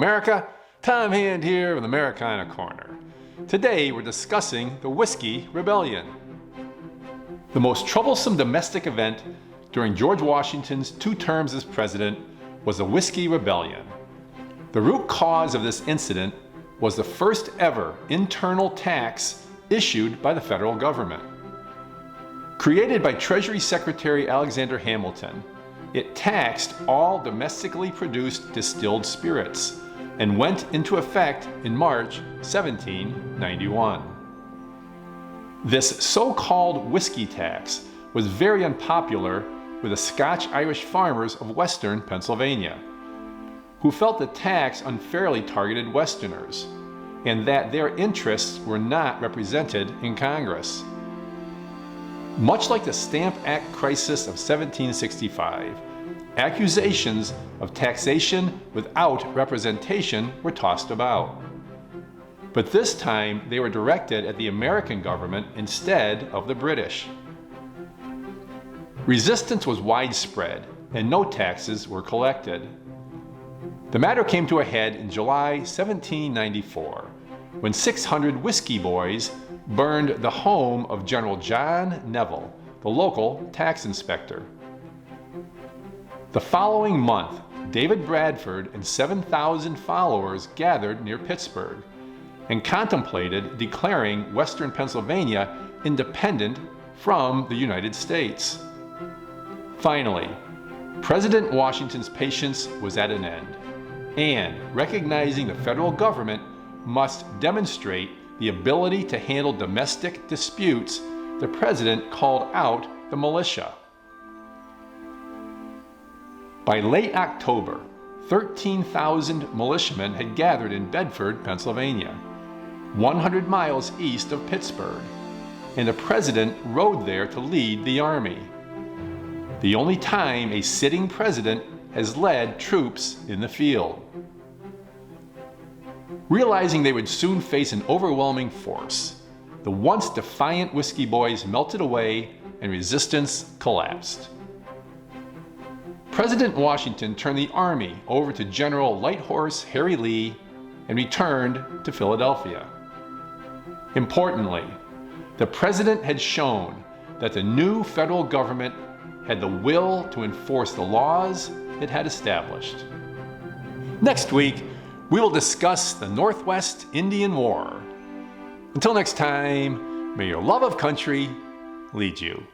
America. Tom Hand here with Americana Corner. Today we're discussing the Whiskey Rebellion. The most troublesome domestic event during George Washington's 2 terms as president was the Whiskey Rebellion. The root cause of this incident was the first ever internal tax issued by the federal government. Created by Treasury Secretary Alexander Hamilton, it taxed all domestically produced distilled spirits and went into effect in March 1791. This so-called whiskey tax was very unpopular with the Scotch-Irish farmers of western Pennsylvania, who felt the tax unfairly targeted Westerners and that their interests were not represented in Congress. Much like the Stamp Act crisis of 1765, accusations of taxation without representation were tossed about. But this time they were directed at the American government instead of the British. Resistance was widespread and no taxes were collected. The matter came to a head in July 1794 when 600 whiskey boys burned the home of General John Neville, the local tax inspector. The following month, David Bradford and 7,000 followers gathered near Pittsburgh and contemplated declaring Western Pennsylvania independent from the United States. Finally, President Washington's patience was at an end, and recognizing the federal government must demonstrate the ability to handle domestic disputes, the president called out the militia. By late October, 13,000 militiamen had gathered in Bedford, Pennsylvania, 100 miles east of Pittsburgh, and the president rode there to lead the army. The only time a sitting president has led troops in the field. Realizing they would soon face an overwhelming force, the once defiant whiskey boys melted away and resistance collapsed. President Washington turned the army over to General Light Horse Harry Lee and returned to Philadelphia. Importantly, the president had shown that the new federal government had the will to enforce the laws it had established. Next week, we will discuss the Northwest Indian War. Until next time, may your love of country lead you.